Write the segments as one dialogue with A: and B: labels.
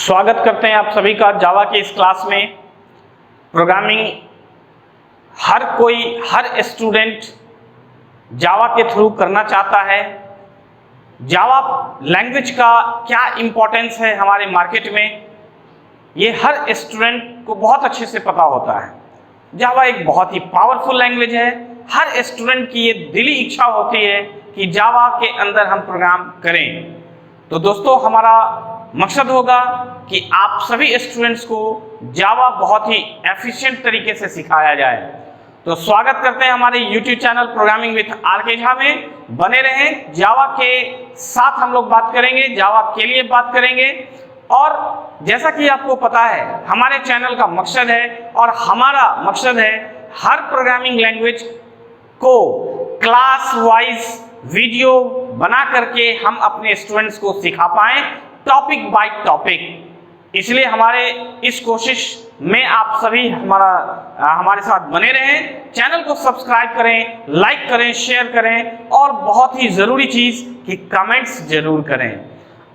A: स्वागत करते हैं आप सभी का जावा के इस क्लास में। प्रोग्रामिंग हर स्टूडेंट जावा के थ्रू करना चाहता है। जावा लैंग्वेज का क्या इम्पोर्टेंस है हमारे मार्केट में, ये हर स्टूडेंट को बहुत अच्छे से पता होता है। जावा एक बहुत ही पावरफुल लैंग्वेज है। हर स्टूडेंट की ये दिली इच्छा होती है कि जावा के अंदर हम प्रोग्राम करें। तो दोस्तों, हमारा मकसद होगा कि आप सभी स्टूडेंट्स को जावा बहुत ही एफिशिएंट तरीके से सिखाया जाए। तो स्वागत करते हैं हमारे YouTube channel programming with R K. Jha में। बने रहें, जावा के साथ हम लोग बात करेंगे, जावा के लिए बात करेंगे। और जैसा कि आपको पता है, हमारे चैनल का मकसद है और हमारा मकसद है हर प्रोग्रामिंग लैंग्वेज को क्लास वाइज वीडियो बना करके हम अपने स्टूडेंट्स को सिखा पाएं, टॉपिक बाय टॉपिक। इसलिए हमारे इस कोशिश में आप सभी हमारे साथ बने रहें। चैनल को सब्सक्राइब करें, लाइक करें, शेयर करें और बहुत ही जरूरी चीज कि कमेंट्स जरूर करें।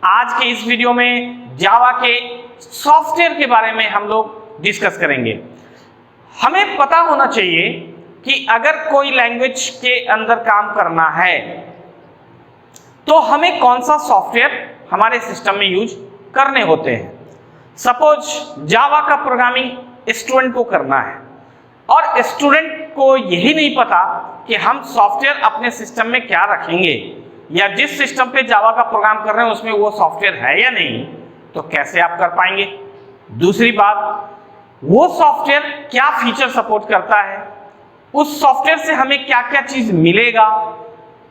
A: आज के इस वीडियो में जावा के सॉफ्टवेयर के बारे में हम लोग डिस्कस करेंगे। हमें पता होना चाहिए कि अगर कोई लैंग्वेज के अंदर काम करना है तो हमें कौन सा सॉफ्टवेयर हमारे सिस्टम में यूज करने होते हैं। सपोज जावा का प्रोग्रामिंग स्टूडेंट को करना है और स्टूडेंट को यही नहीं पता कि हम सॉफ्टवेयर अपने सिस्टम में क्या रखेंगे या जिस सिस्टम पे जावा का प्रोग्राम कर रहे हैं उसमें वो सॉफ्टवेयर है या नहीं, तो कैसे आप कर पाएंगे। दूसरी बात, वो सॉफ्टवेयर क्या फीचर सपोर्ट करता है, उस सॉफ्टवेयर से हमें क्या क्या चीज मिलेगा,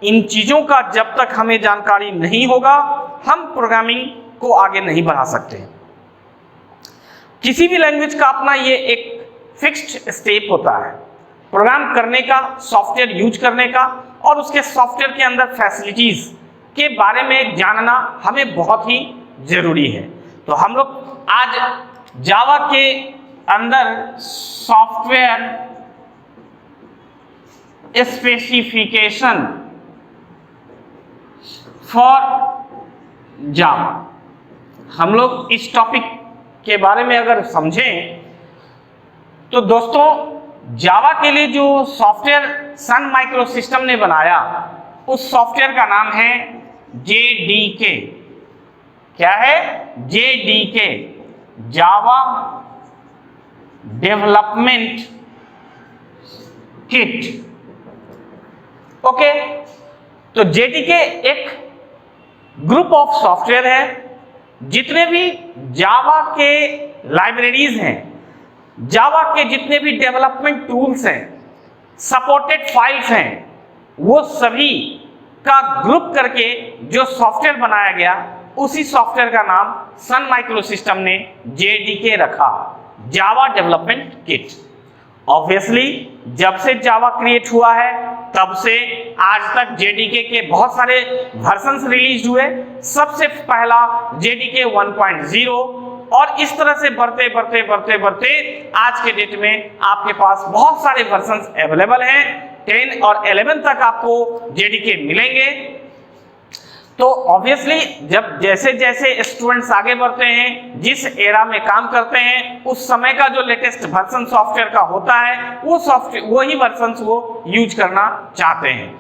A: इन चीजों का जब तक हमें जानकारी नहीं होगा हम प्रोग्रामिंग को आगे नहीं बढ़ा सकते। किसी भी लैंग्वेज का अपना ये एक फिक्स्ड स्टेप होता है प्रोग्राम करने का, सॉफ्टवेयर यूज करने का, और उसके सॉफ्टवेयर के अंदर फैसिलिटीज के बारे में जानना हमें बहुत ही जरूरी है। तो हम लोग आज जावा के अंदर सॉफ्टवेयर स्पेसिफिकेशन फॉर जावा, हम लोग इस टॉपिक के बारे में अगर समझें तो दोस्तों, जावा के लिए जो सॉफ्टवेयर सन माइक्रो सिस्टम ने बनाया उस सॉफ्टवेयर का नाम है JDK। क्या है? JDK, Java development kit. Okay, तो JDK एक ग्रुप ऑफ सॉफ्टवेयर है। जितने भी जावा के लाइब्रेरीज हैं, जावा के जितने भी डेवलपमेंट टूल्स हैं, सपोर्टेड फाइल्स हैं, वो सभी का ग्रुप करके जो सॉफ्टवेयर बनाया गया, उसी सॉफ्टवेयर का नाम सन माइक्रो सिस्टम ने JDK रखा, जावा डेवलपमेंट किट। ऑब्वियसली जब से जावा क्रिएट हुआ है तब से आज तक JDK के बहुत सारे वर्जन्स रिलीज हुए। सबसे पहला JDK 1.0, और इस तरह से बढ़ते बढ़ते बढ़ते बढ़ते आज के डेट में आपके पास बहुत सारे वर्जन्स अवेलेबल हैं। 10 और 11 तक आपको JDK मिलेंगे। तो ऑब्वियसली जब जैसे जैसे स्टूडेंट्स आगे बढ़ते हैं, जिस एरा में काम करते हैं, उस समय का जो लेटेस्ट वर्जन सॉफ्टवेयर का होता है वो सॉफ्टवेयर वही वर्जन वो यूज करना चाहते हैं।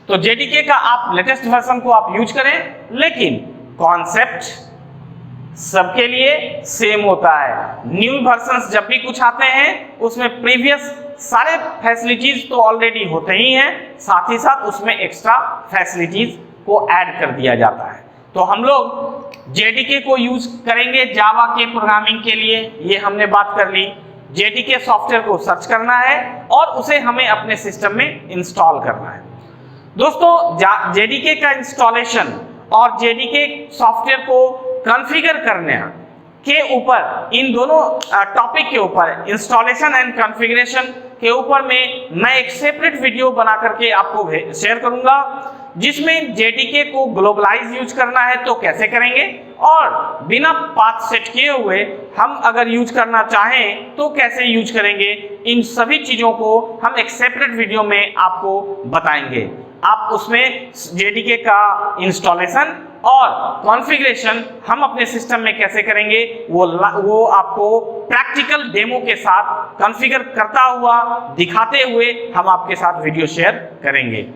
A: तो JDK का आप लेटेस्ट वर्जन को आप यूज करें, लेकिन कॉन्सेप्ट सबके लिए सेम होता है। न्यू वर्जन्स जब भी कुछ आते हैं उसमें प्रीवियस सारे फैसिलिटीज तो ऑलरेडी होते ही हैं, साथ ही साथ उसमें एक्स्ट्रा फैसिलिटीज को ऐड कर दिया जाता है। तो हम लोग JDK को यूज करेंगे जावा के प्रोग्रामिंग के लिए, ये हमने बात कर ली। JDK सॉफ्टवेयर को सर्च करना है और उसे हमें अपने सिस्टम में इंस्टॉल करना है। दोस्तों, JDK का इंस्टॉलेशन और JDK सॉफ्टवेयर को कॉन्फ़िगर करने के ऊपर, इन दोनों टॉपिक के ऊपर, इंस्टॉलेशन एंड कॉन्फ़िगरेशन के ऊपर में मैं एक सेपरेट वीडियो बना करके आपको शेयर करूंगा, जिसमें JDK को ग्लोबलाइज यूज करना है तो कैसे करेंगे, और बिना पाथ सेट किए हुए हम अगर यूज करना चाहें तो कैसे यूज करेंगे। इन सभी चीजों को हम एक सेपरेट वीडियो में आपको बताएंगे। आप उसमें JDK का इंस्टॉलेशन और कॉन्फ़िगरेशन हम अपने सिस्टम में कैसे करेंगे वो आपको प्रैक्टिकल डेमो के साथ कॉन्फ़िगर करता हुआ दिखाते हुए हम आपके साथ वीडियो शेयर करेंगे।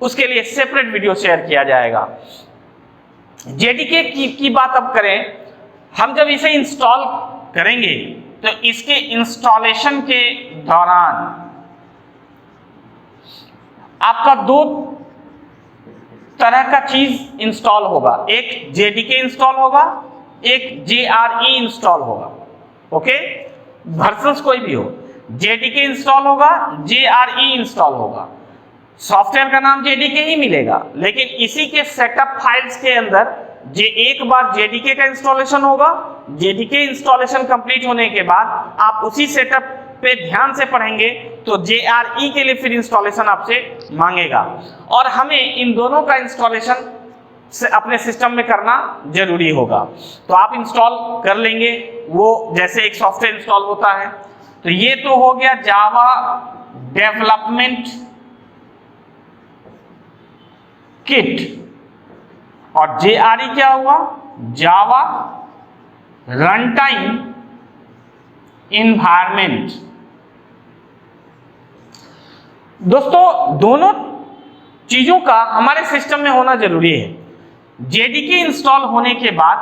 A: उसके लिए सेपरेट वीडियो शेयर किया जाएगा। जेडीके की बात अब करें, हम जब इसे इंस्टॉल करेंगे तो इसके इंस्टॉलेशन के दौरान आपका दो तरह का चीज इंस्टॉल होगा, एक जेडीके इंस्टॉल होगा, एक जेआरई इंस्टॉल होगा। ओके, वर्जन्स कोई भी हो, जेडीके इंस्टॉल होगा, जेआरई इंस्टॉल होगा। सॉफ्टवेयर का नाम जेडीके ही मिलेगा, लेकिन इसी के सेटअप फाइल्स के अंदर एक बार जेडीके का इंस्टॉलेशन होगा, जेडीके इंस्टॉलेशन कंप्लीट होने के बाद आप उसी सेटअप पे ध्यान से पढ़ेंगे तो जेआरई के लिए फिर इंस्टॉलेशन आपसे मांगेगा, और हमें इन दोनों का इंस्टॉलेशन से अपने सिस्टम में करना जरूरी होगा। तो आप इंस्टॉल कर लेंगे वो जैसे एक सॉफ्टवेयर इंस्टॉल होता है। तो ये तो हो गया जावा डेवलपमेंट किट, और जेआरई क्या हुआ, जावा रनटाइम इन्वायरमेंट। दोस्तों दोनों चीजों का हमारे सिस्टम में होना जरूरी है। जेडीके इंस्टॉल होने के बाद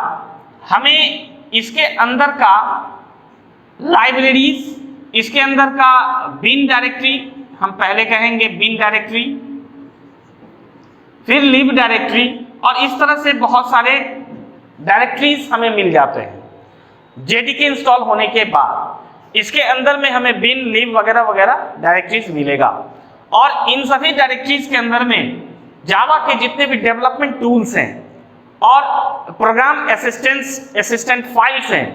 A: हमें इसके अंदर का लाइब्रेरीज, इसके अंदर का बिन डायरेक्टरी, हम पहले कहेंगे बिन डायरेक्टरी, फिर लिब डायरेक्टरी, और इस तरह से बहुत सारे डायरेक्टरीज हमें मिल जाते हैं जेडीके इंस्टॉल होने के बाद। इसके अंदर में हमें बिन, लिब वगैरह वगैरह डायरेक्टरीज मिलेगा, और इन सभी डायरेक्टरीज के अंदर में जावा के जितने भी डेवलपमेंट टूल्स हैं और प्रोग्राम असिस्टेंट फाइल्स हैं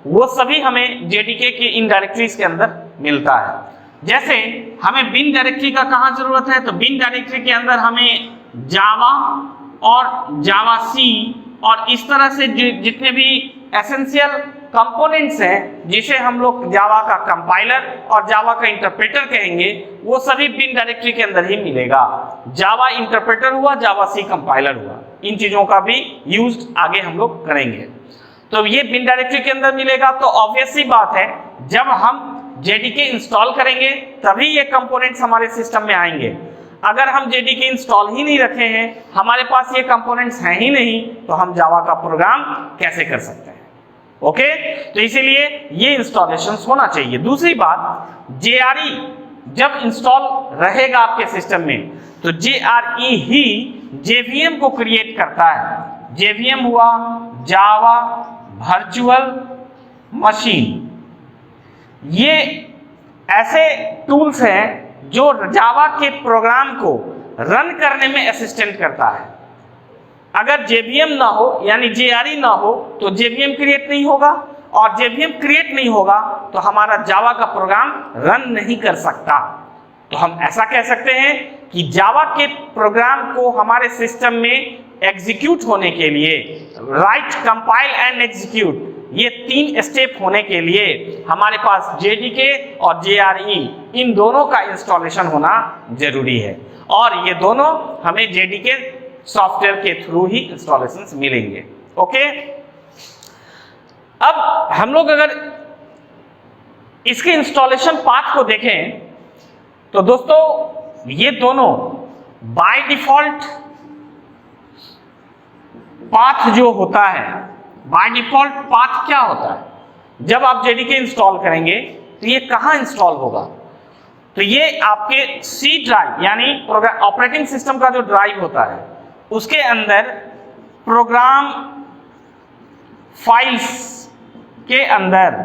A: वो सभी हमें जेडीके के इन डायरेक्टरीज के अंदर मिलता है। जैसे हमें बिन डायरेक्टरी का कहाँ जरूरत है, तो बिन डायरेक्टरी के अंदर हमें जावा और जावा सी और इस तरह से जितने भी एसेंशियल कंपोनेंट्स हैं जिसे हम लोग जावा का कंपाइलर और जावा का इंटरप्रेटर कहेंगे, वो सभी बिन डायरेक्टरी के अंदर ही मिलेगा। जावा इंटरप्रेटर हुआ, जावा सी कंपाइलर हुआ, इन चीजों का भी यूज आगे हम लोग करेंगे। तो ये बिन डायरेक्टरी के अंदर मिलेगा। तो ऑब्वियस सी बात है, जब हम जेडीके इंस्टॉल करेंगे तभी ये कंपोनेंट्स हमारे सिस्टम में आएंगे। अगर हम जेडीके इंस्टॉल ही नहीं रखे हैं, हमारे पास ये कंपोनेंट्स हैं ही नहीं, तो हम जावा का प्रोग्राम कैसे कर सकते हैं। ओके, तो इसीलिए ये इंस्टॉलेशन होना चाहिए। दूसरी बात, जेआरई जब इंस्टॉल रहेगा आपके सिस्टम में तो जेआरई ही जेवीएम को क्रिएट करता है। जेवीएम हुआ जावा वर्चुअल मशीन। ये ऐसे टूल्स हैं जो जावा के प्रोग्राम को रन करने में असिस्टेंट करता है। अगर जेवीएम ना हो यानी जेआरई ना हो तो जेवीएम क्रिएट नहीं होगा, और जेवीएम क्रिएट नहीं होगा तो हमारा जावा का प्रोग्राम रन नहीं कर सकता। तो हम ऐसा कह सकते हैं कि जावा के प्रोग्राम को हमारे सिस्टम में एग्जीक्यूट होने के लिए, राइट, कंपाइल एंड एग्जीक्यूट, ये 3 स्टेप होने के लिए हमारे पास जेडीके और जेआरई इन दोनों का इंस्टॉलेशन होना जरूरी है, और ये दोनों हमें जेडीके सॉफ्टवेयर के थ्रू ही इंस्टॉलेशंस मिलेंगे। ओके, अब हम लोग अगर इसके इंस्टॉलेशन पाथ को देखें तो दोस्तों ये दोनों बाय डिफॉल्ट पाथ जो होता है, बाय डिफॉल्ट पाथ क्या होता है, जब आप जेडीके इंस्टॉल करेंगे तो ये कहां इंस्टॉल होगा, तो ये आपके सी ड्राइव यानी ऑपरेटिंग सिस्टम का जो ड्राइव होता है उसके अंदर प्रोग्राम फाइल्स के अंदर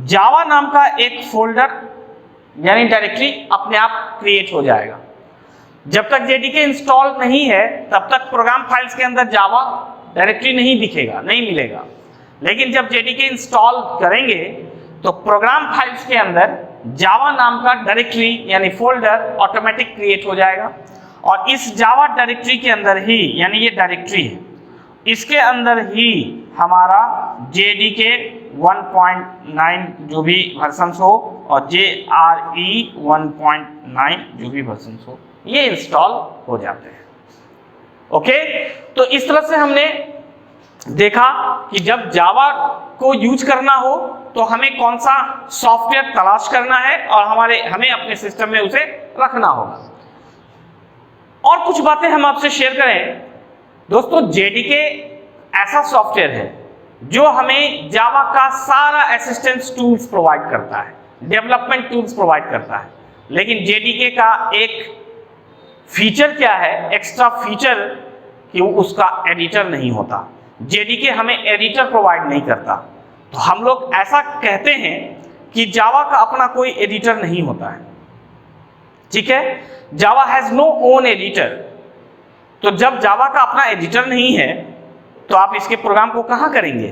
A: जावा नाम का एक फोल्डर यानी डायरेक्टरी अपने आप क्रिएट हो जाएगा। जब तक जेडीके इंस्टॉल नहीं है तब तक प्रोग्राम फाइल्स के अंदर जावा डायरेक्टरी नहीं दिखेगा, नहीं मिलेगा। लेकिन जब जेडीके इंस्टॉल करेंगे तो प्रोग्राम फाइल्स के अंदर जावा नाम का डायरेक्टरी यानी फोल्डर ऑटोमेटिक क्रिएट हो जाएगा, और इस जावा डायरेक्टरी के अंदर ही, यानी ये डायरेक्टरी है, इसके अंदर ही हमारा जेडीके 1.9 जो भी वर्जन्स हो और JRE 1.9 जो भी वर्जन्स हो ये इंस्टॉल हो जाते हैं। ओके, तो इस तरह से हमने देखा कि जब जावा को यूज करना हो तो हमें कौन सा सॉफ्टवेयर तलाश करना है और हमें अपने सिस्टम में उसे रखना होगा। और कुछ बातें हम आपसे शेयर करें दोस्तों, जेडीके ऐसा सॉफ्टवेयर है जो हमें जावा का सारा असिस्टेंस टूल्स प्रोवाइड करता है, डेवलपमेंट टूल्स प्रोवाइड करता है। लेकिन जेडीके का एक फीचर क्या है, एक्स्ट्रा फीचर, कि उसका एडिटर नहीं होता। जेडीके हमें एडिटर प्रोवाइड नहीं करता। तो हम लोग ऐसा कहते हैं कि जावा का अपना कोई एडिटर नहीं होता है, ठीक है। जावा हैज नो ओन एडिटर। तो जब जावा का अपना एडिटर नहीं है तो आप इसके प्रोग्राम को कहां करेंगे?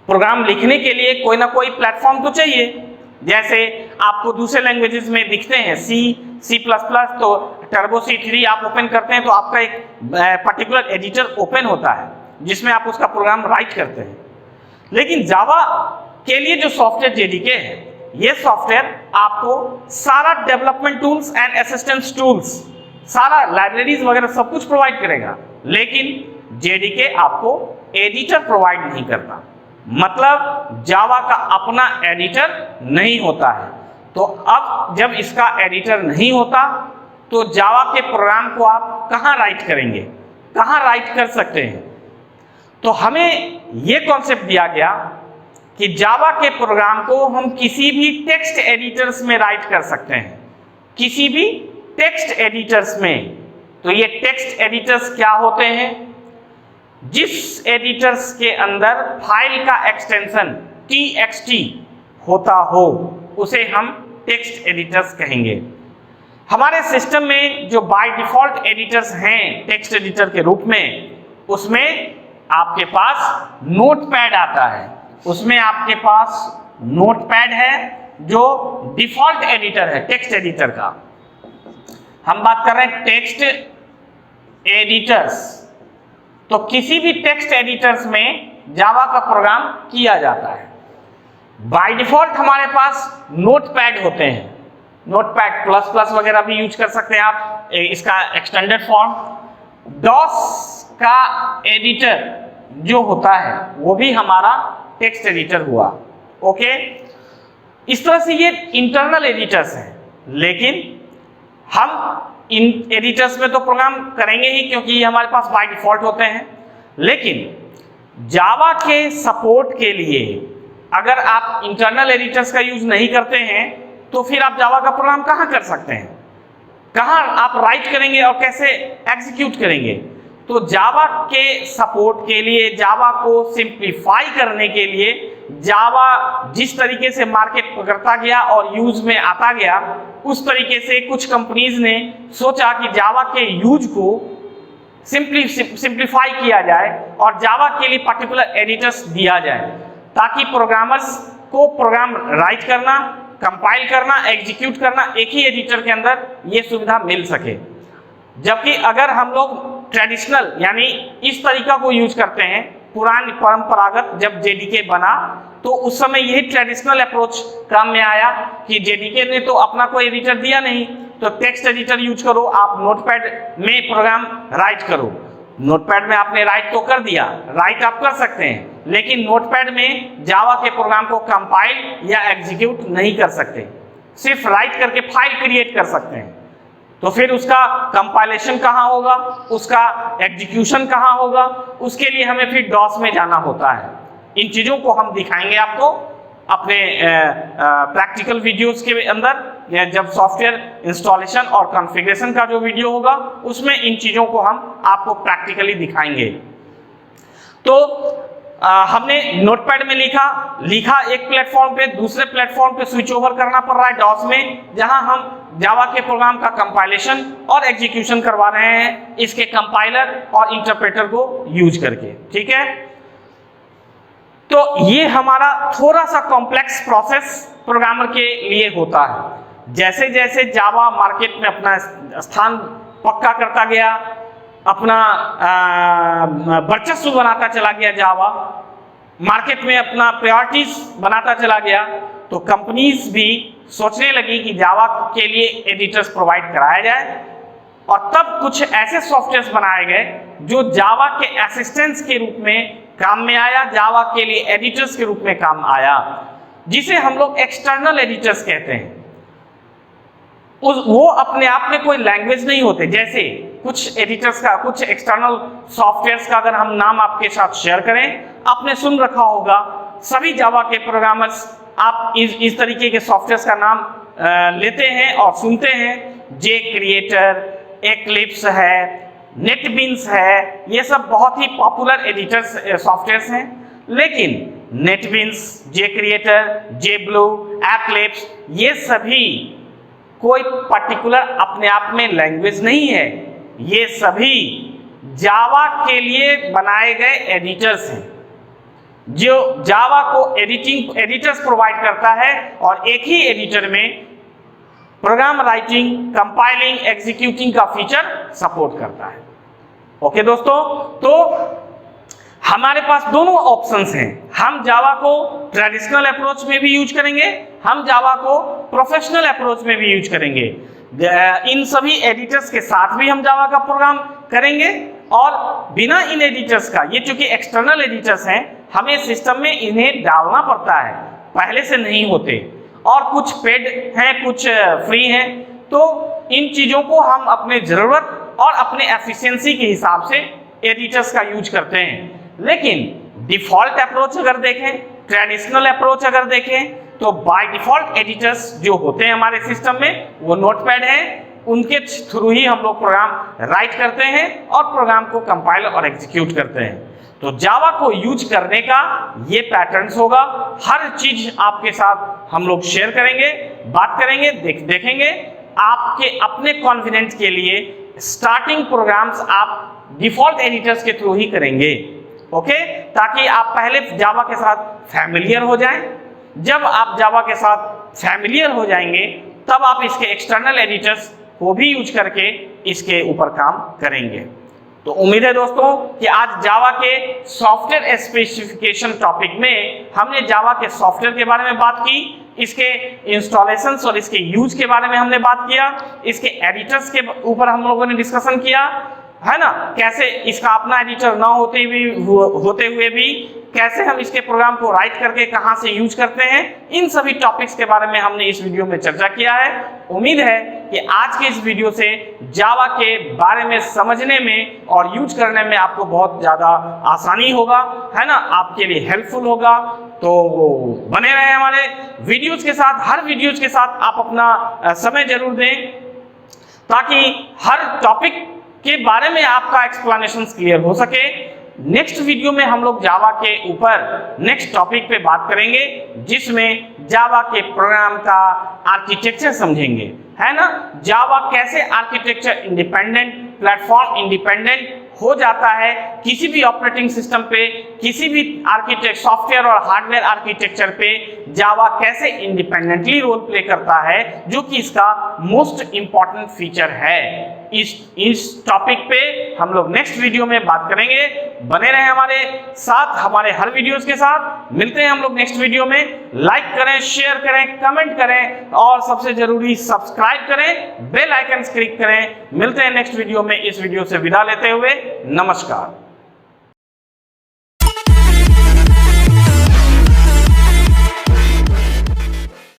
A: प्रोग्राम लिखने के लिए कोई ना कोई प्लेटफॉर्म तो चाहिए। जैसे आपको दूसरे लैंग्वेजेस में दिखते हैं सी प्लस प्लस, तो टर्बो C3 आप ओपन करते हैं तो आपका एक पर्टिकुलर एडिटर ओपन होता है जिसमें आप उसका प्रोग्राम राइट करते हैं। लेकिन जावा के लिए जो सॉफ्टवेयर जेडीके है, ये सॉफ्टवेयर आपको सारा development tools and assistance tools, सारा लाइब्रेरीज वगैरह सब कुछ प्रोवाइड करेगा। लेकिन जेडीके आपको एडिटर प्रोवाइड नहीं करता, मतलब जावा का अपना एडिटर नहीं होता है। तो अब जब इसका एडिटर नहीं होता तो जावा के प्रोग्राम को आप कहां राइट करेंगे, कहां राइट कर सकते हैं? तो हमें यह कॉन्सेप्ट दिया गया कि जावा के प्रोग्राम को हम किसी भी टेक्स्ट एडिटर्स में राइट कर सकते हैं, किसी भी टेक्स्ट एडिटर्स में। तो ये टेक्स्ट एडिटर्स क्या होते हैं? जिस एडिटर्स के अंदर फाइल का एक्सटेंशन txt होता हो उसे हम टेक्स्ट एडिटर्स कहेंगे। हमारे सिस्टम में जो बाय डिफॉल्ट एडिटर्स हैं टेक्स्ट एडिटर के रूप में, उसमें आपके पास नोटपैड आता है, उसमें आपके पास नोटपैड है जो डिफॉल्ट एडिटर है टेक्स्ट एडिटर का। हम बात कर रहे हैं टेक्स्ट एडिटर्स। तो किसी भी टेक्स्ट एडिटर्स में जावा का प्रोग्राम किया जाता है। बाय डिफॉल्ट हमारे पास नोटपैड होते हैं, नोटपैड प्लस प्लस वगैरह भी यूज कर सकते हैं आप, इसका एक्सटेंडेड फॉर्म। डॉस का एडिटर जो होता है वो भी हमारा टेक्स्ट एडिटर हुआ। ओके, इस तरह से ये इंटरनल एडिटर्स हैं। लेकिन हम इन एडिटर्स में तो प्रोग्राम करेंगे ही क्योंकि ये हमारे पास बाय डिफॉल्ट होते हैं। लेकिन जावा के सपोर्ट के लिए अगर आप इंटरनल एडिटर्स का यूज नहीं करते हैं तो फिर आप जावा का प्रोग्राम कहां कर सकते हैं, कहां आप राइट करेंगे और कैसे एग्जीक्यूट करेंगे? तो जावा के सपोर्ट के लिए, जावा को सिंप्लीफाई करने के लिए, जावा जिस तरीके से मार्केट पकड़ता गया और यूज में आता गया, उस तरीके से कुछ कंपनीज ने सोचा कि जावा के यूज को सिंप्लीफाई किया जाए और जावा के लिए पर्टिकुलर एडिटर्स दिया जाए ताकि प्रोग्रामर्स को प्रोग्राम राइट करना, कंपाइल करना, एग्जीक्यूट करना एक ही एडिटर के अंदर ये सुविधा मिल सके। जबकि अगर हम लोग ट्रेडिशनल यानी इस तरीका को यूज करते हैं, पुरानी परंपरागत, जब जेडीके बना तो उस समय यही ट्रेडिशनल अप्रोच काम में आया कि जेडीके ने तो अपना कोई एडिटर दिया नहीं, तो टेक्स्ट एडिटर यूज करो, आप नोटपैड में प्रोग्राम राइट करो। नोटपैड में आपने राइट तो कर दिया, राइट आप कर सकते हैं, लेकिन नोटपैड में जावा के प्रोग्राम को कंपाइल या एग्जीक्यूट नहीं कर सकते, सिर्फ राइट करके फाइल क्रिएट कर सकते हैं। तो फिर उसका कंपाइलेशन कहाँ होगा, उसका एग्जीक्यूशन कहाँ होगा, उसके लिए हमें फिर डॉस में जाना होता है। इन चीज़ों को हम दिखाएंगे आपको अपने प्रैक्टिकल वीडियोस के अंदर, जब सॉफ्टवेयर इंस्टॉलेशन और कॉन्फ़िगरेशन का जो वीडियो होगा उसमें इन चीज़ों को हम आपको प्रैक्टिकली दिखाएंगे। तो हमने नोटपैड में लिखा एक प्लेटफॉर्म पे, दूसरे प्लेटफॉर्म पे स्विच ओवर करना पड़ रहा है डॉस में, जहां हम जावा के प्रोग्राम का कंपाइलेशन और एग्जीक्यूशन करवा रहे हैं इसके कंपाइलर और इंटरप्रेटर को यूज करके। ठीक है, तो ये हमारा थोड़ा सा कॉम्प्लेक्स प्रोसेस प्रोग्रामर के लिए होता है। जैसे जैसे जावा मार्केट में अपना स्थान पक्का करता गया, अपना वर्चस्व बनाता चला गया, जावा मार्केट में अपना प्रायोरिटीज बनाता चला गया, तो कंपनीज भी सोचने लगी कि जावा के लिए एडिटर्स प्रोवाइड कराया जाए और तब कुछ ऐसे सॉफ्टवेयर्स बनाए गए जो जावा के असिस्टेंट्स के रूप में काम में आया, जावा के लिए एडिटर्स के रूप में काम आया, जिसे हम लोग एक्सटर्नल एडिटर्स कहते हैं। वो अपने आप में कोई लैंग्वेज नहीं होते। जैसे कुछ एडिटर्स का, कुछ एक्सटर्नल सॉफ्टवेयर्स का अगर हम नाम आपके साथ शेयर करें, आपने सुन रखा होगा, सभी जावा के प्रोग्रामर्स आप इस तरीके के सॉफ्टवेयर्स का नाम लेते हैं और सुनते हैं। जे क्रिएटर, एक्लिप्स है, नेटबीन्स है, ये सब बहुत ही पॉपुलर एडिटर्स सॉफ्टवेयर्स हैं। लेकिन नेटबीन्स, जे क्रिएटर, जे ब्लू, एक्लिप्स, ये सभी कोई पर्टिकुलर अपने आप में लैंग्वेज नहीं है। ये सभी जावा के लिए बनाए गए एडिटर्स हैं, जो जावा को एडिटर्स प्रोवाइड करता है और एक ही एडिटर में प्रोग्राम राइटिंग, कंपाइलिंग, एग्जीक्यूटिंग का फीचर सपोर्ट करता है। ओके दोस्तों, तो हमारे पास दोनों ऑप्शंस हैं। हम जावा को ट्रेडिशनल अप्रोच में भी यूज करेंगे, हम जावा को प्रोफेशनल अप्रोच में भी यूज करेंगे। इन सभी एडिटर्स के साथ भी हम जावा का प्रोग्राम करेंगे और बिना इन एडिटर्स का, ये चूंकि एक्सटर्नल एडिटर्स हैं, हमें सिस्टम में इन्हें डालना पड़ता है, पहले से नहीं होते, और कुछ पेड हैं, कुछ फ्री हैं। तो इन चीजों को हम अपने जरूरत और अपने एफिशिएंसी के हिसाब से एडिटर्स का यूज करते हैं। लेकिन डिफॉल्ट अप्रोच अगर देखें, ट्रेडिशनल अप्रोच अगर देखें, तो बाय डिफॉल्ट एडिटर्स जो होते हैं हमारे सिस्टम में वो नोटपैड है, उनके थ्रू ही हम लोग प्रोग्राम राइट करते हैं और प्रोग्राम को कंपाइल और एग्जीक्यूट करते हैं। तो जावा को यूज करने का ये पैटर्न्स होगा। हर चीज आपके साथ हम लोग शेयर करेंगे, बात करेंगे, देखेंगे। आपके अपने कॉन्फिडेंस के लिए स्टार्टिंग प्रोग्राम्स आप डिफॉल्ट एडिटर्स के थ्रू ही करेंगे। ओके, ताकि आप पहले जावा के साथ फैमिलियर हो जाएं। जब आप जावा के साथ फैमिलियर हो जाएंगे, तब आप इसके एक्सटर्नल एडिटर्स को भी यूज करके इसके ऊपर काम करेंगे। तो उम्मीद है दोस्तों कि आज जावा के सॉफ्टवेयर स्पेसिफिकेशन टॉपिक में हमने जावा के सॉफ्टवेयर के बारे में बात की, इसके इंस्टॉलेशंस और इसके यूज के बारे में हमने बात किया, इसके एडिटर्स के ऊपर हम लोगों ने डिस्कशन किया, है ना, कैसे इसका अपना एडिटर ना होते हुए भी कैसे हम इसके प्रोग्राम को राइट करके कहां से यूज करते हैं। इन सभी टॉपिक्स के बारे में हमने इस वीडियो में चर्चा किया है। उम्मीद है कि आज के इस वीडियो से जावा के बारे में समझने में और यूज करने में आपको बहुत ज्यादा आसानी होगा, है ना, आपके लिए हेल्पफुल होगा। तो बने रहे हमारे वीडियोज के साथ, हर वीडियोज के साथ आप अपना समय जरूर दें, ताकि हर टॉपिक के बारे में आपका एक्सप्लेनेशन क्लियर हो सके। नेक्स्ट वीडियो में हम लोग जावा के ऊपर नेक्स्ट टॉपिक पे बात करेंगे, जिसमें जावा के प्रोग्राम का आर्किटेक्चर समझेंगे, है ना, जावा कैसे आर्किटेक्चर इंडिपेंडेंट, प्लेटफॉर्म इंडिपेंडेंट हो जाता है, किसी भी ऑपरेटिंग सिस्टम पे, किसी भी आर्किटेक्ट सॉफ्टवेयर और हार्डवेयर आर्किटेक्चर पे जावा कैसे इंडिपेंडेंटली रोल प्ले करता है, जो कि इसका मोस्ट इंपॉर्टेंट फीचर है। इस टॉपिक पे हम लोग नेक्स्ट वीडियो में बात करेंगे। बने रहे हमारे साथ, हमारे हर वीडियोस के साथ। मिलते हैं हम लोग नेक्स्ट वीडियो में। लाइक करें, शेयर करें, कमेंट करें और सबसे जरूरी सब्सक्राइब करें, बेल आइकन क्लिक करें। मिलते हैं नेक्स्ट वीडियो में। इस वीडियो से विदा लेते हुए नमस्कार।